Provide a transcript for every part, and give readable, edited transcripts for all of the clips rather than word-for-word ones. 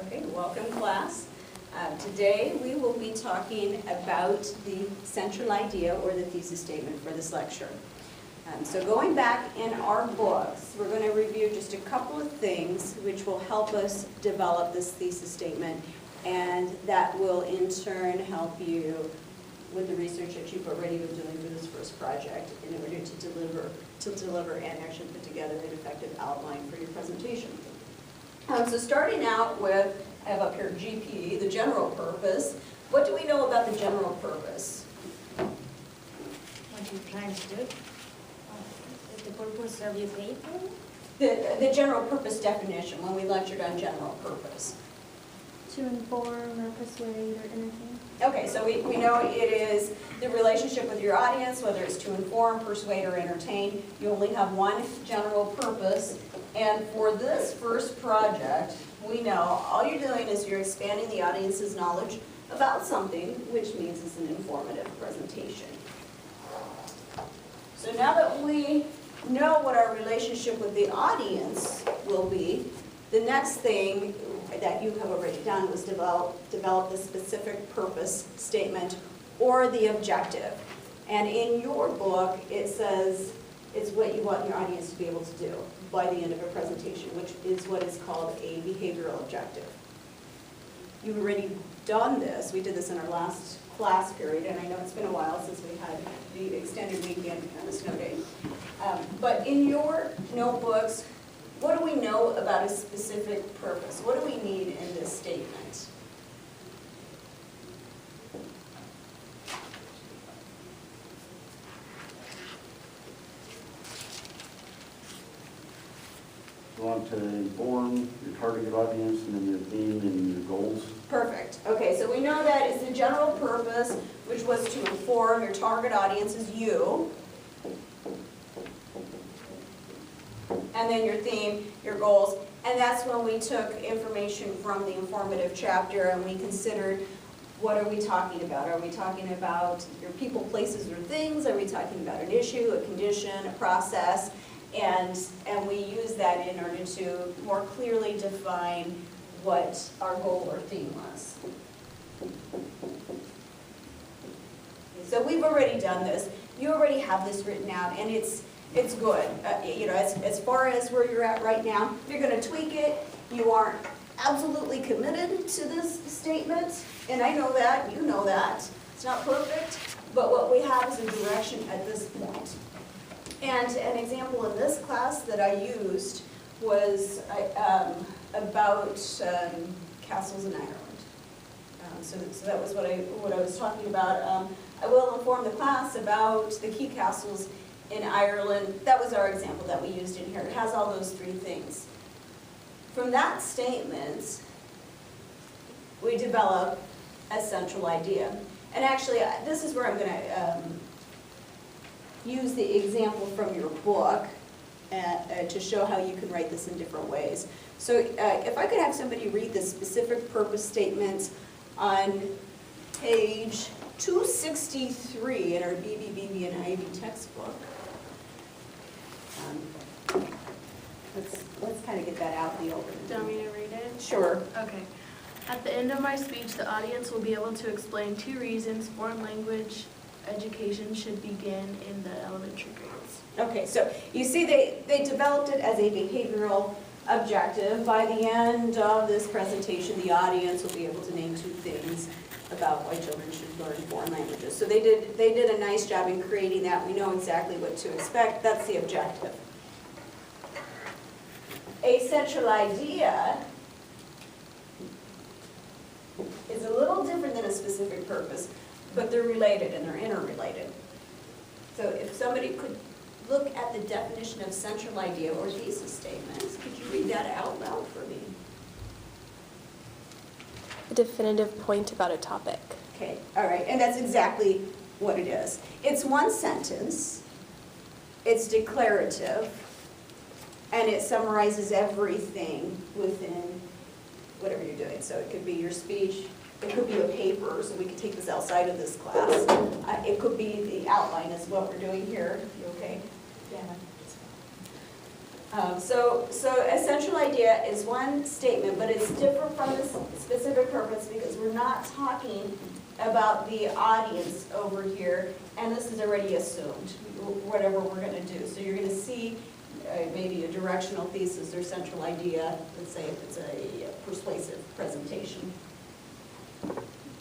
Okay, welcome class. Today we will be talking about the central idea or the thesis statement for this lecture. So going back in our books, we're going to review just a couple of things which will help us develop this thesis statement, and that will in turn help you with the research that you've already been doing for this first project in order to deliver and actually put together an effective outline for your presentation. So starting out with, I have up here GP, the general purpose. What do we know about the general purpose? What you're trying to do? The purpose of your paper? The general purpose definition when we lectured on general purpose. To inform or persuade or entertain. Okay, so we know it is the relationship with your audience, whether it's to inform, persuade, or entertain. You only have one general purpose. And for this first project, we know all you're doing is you're expanding the audience's knowledge about something, which means it's an informative presentation. So now that we know what our relationship with the audience will be, the next thing that you have already done was develop the specific purpose statement or the objective. And in your book, it says it's what you want your audience to be able to do by the end of a presentation, which is what is called a behavioral objective. You've already done this. We did this in our last class period, and I know it's been a while since we had the extended weekend and the snow day. But in your notebooks, what do we know about a specific purpose? What do we need in this statement? You want to inform your target audience and then your theme and your goals. Perfect. Okay, so we know that it's the general purpose, which was to inform your target audience is you. And then your theme, your goals. And that's when we took information from the informative chapter and we considered, what are we talking about? Are we talking about your people, places, or things? Are we talking about an issue, a condition, a process? And we use that in order to more clearly define what our goal or theme was. So we've already done this. You already have this written out, and it's good. You know, as far as where you're at right now, if you're going to tweak it, you aren't absolutely committed to this statement, and I know that, you know that. It's not perfect, but what we have is a direction at this point. And an example in this class that I used was about castles in Ireland. So that was what I was talking about. I will inform the class about the key castles in Ireland. That was our example that we used in here. It has all those three things. From that statement, we develop a central idea. And actually, this is where I'm going to use the example from your book to show how you can write this in different ways. So if I could have somebody read the specific purpose statement on page 263 in our Beebe and Ivy textbook. Let's kind of get that out in the open. Do you want me to read it? Sure. Okay. At the end of my speech, the audience will be able to explain 2 reasons foreign language education should begin in the elementary grades. Okay, so you see they developed it as a behavioral objective. By the end of this presentation, the audience will be able to name 2 things about why children should learn foreign languages. So they did a nice job in creating that. We know exactly what to expect. That's the objective. A central idea is a little different than a specific purpose, but they're related and they're interrelated. So if somebody could look at the definition of central idea or thesis statement, could you read that out loud for me? A definitive point about a topic. Okay, all right, and that's exactly what it is. It's one sentence, it's declarative, and it summarizes everything within whatever you're doing. So it could be your speech, it could be a paper, so we could take this outside of this class. It could be the outline is what we're doing here. You okay? Yeah. So a central idea is one statement, but it's different from the specific purpose because we're not talking about the audience over here, and this is already assumed, whatever we're going to do. So you're going to see maybe a directional thesis or central idea, let's say if it's a persuasive presentation.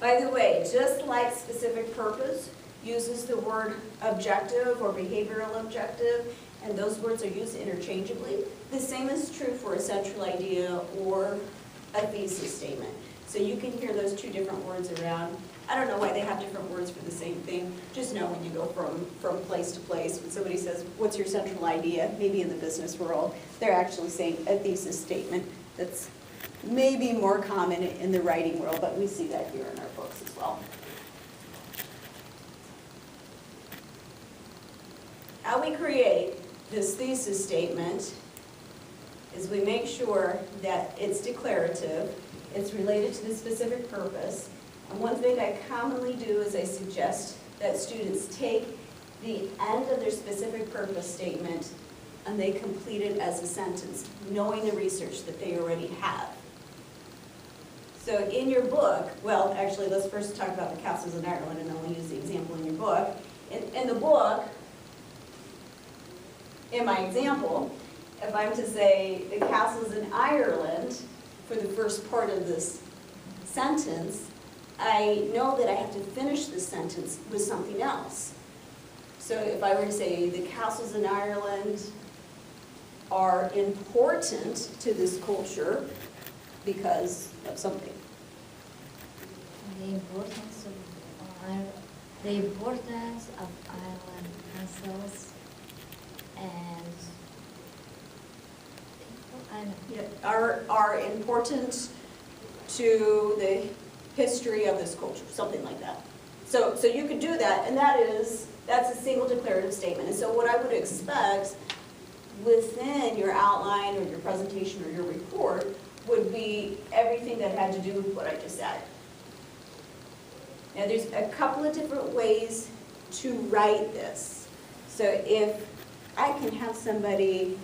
By the way, just like specific purpose uses the word objective or behavioral objective, and those words are used interchangeably, the same is true for a central idea or a thesis statement. So you can hear those two different words around. I don't know why they have different words for the same thing. Just know when you go from place to place, when somebody says, what's your central idea? Maybe in the business world, they're actually saying a thesis statement. That's maybe more common in the writing world, but we see that here in our books as well. How we create this thesis statement is we make sure that it's declarative, it's related to the specific purpose, and one thing I commonly do is I suggest that students take the end of their specific purpose statement and they complete it as a sentence, knowing the research that they already have. So in your book, well, actually, let's first talk about the castles in Ireland, and then we'll use the example in your book. In the book, in my example, if I'm to say the castles in Ireland for the first part of this sentence, I know that I have to finish this sentence with something else. So if I were to say the castles in Ireland are important to this culture because of something. The importance of Ireland castles and are important to the history of this culture, something like that. So you could do that, and that's a single declarative statement. And so what I would expect within your outline or your presentation or your report would be everything that had to do with what I just said. Now there's a couple of different ways to write this. So if I can have somebody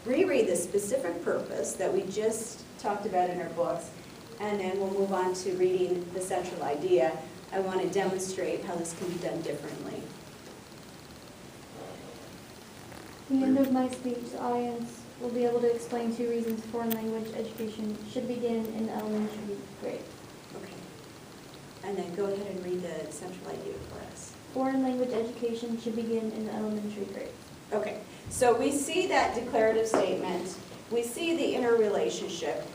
reread the specific purpose that we just talked about in our books, and then we'll move on to reading the central idea, I want to demonstrate how this can be done differently. At the end of my speech, the audience will be able to explain 2 reasons foreign language education should begin in elementary grade. Okay. And then go ahead and read the central idea for us. Foreign language education should begin in elementary grade. Okay, so we see that declarative statement, we see the interrelationship,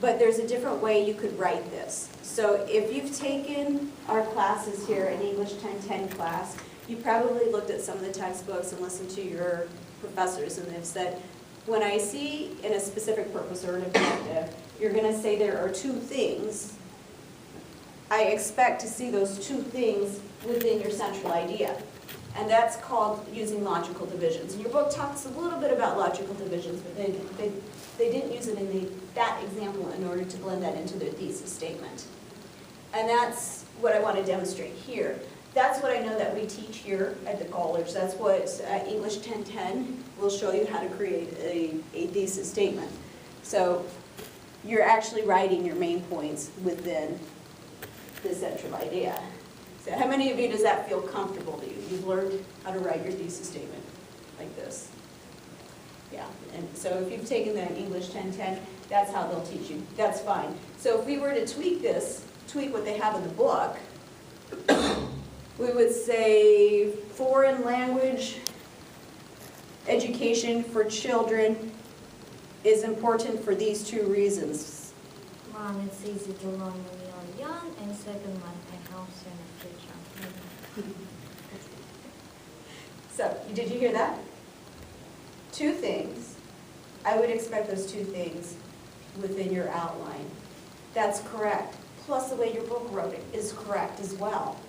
but there's a different way you could write this. So if you've taken our classes here in English 1010 class, you probably looked at some of the textbooks and listened to your professors, and they've said, when I see in a specific purpose or an objective, you're going to say there are 2 things. I expect to see those 2 things within your central idea. And that's called using logical divisions. And your book talks a little bit about logical divisions, but they didn't use it in that example in order to blend that into their thesis statement. And that's what I want to demonstrate here. That's what I know that we teach here at the college. That's what English 1010 will show you how to create a thesis statement. So you're actually writing your main points within the central idea. So how many of you does that feel comfortable to you? You've learned how to write your thesis statement like this. Yeah, and so if you've taken the English 1010, that's how they'll teach you. That's fine. So if we were to tweak this, tweak what they have in the book, we would say foreign language education for children is important for these 2 reasons. one, it's easy to learn when you're young, and second one, it helps you in the future. So, did you hear that? 2 things. I would expect those 2 things within your outline. That's correct. Plus the way your book wrote it is correct as well.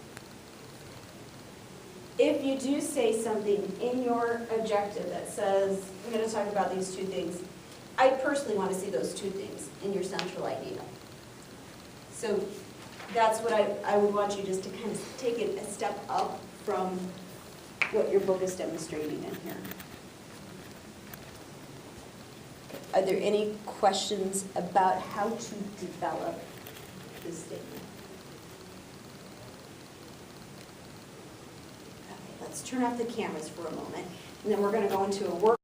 If you do say something in your objective that says, I'm going to talk about these 2 things, I personally want to see those 2 things in your central idea. So that's what I would want you just to kind of take it a step up from what your book is demonstrating in here. Are there any questions about how to develop this statement? Okay, let's turn off the cameras for a moment, and then we're going to go into a work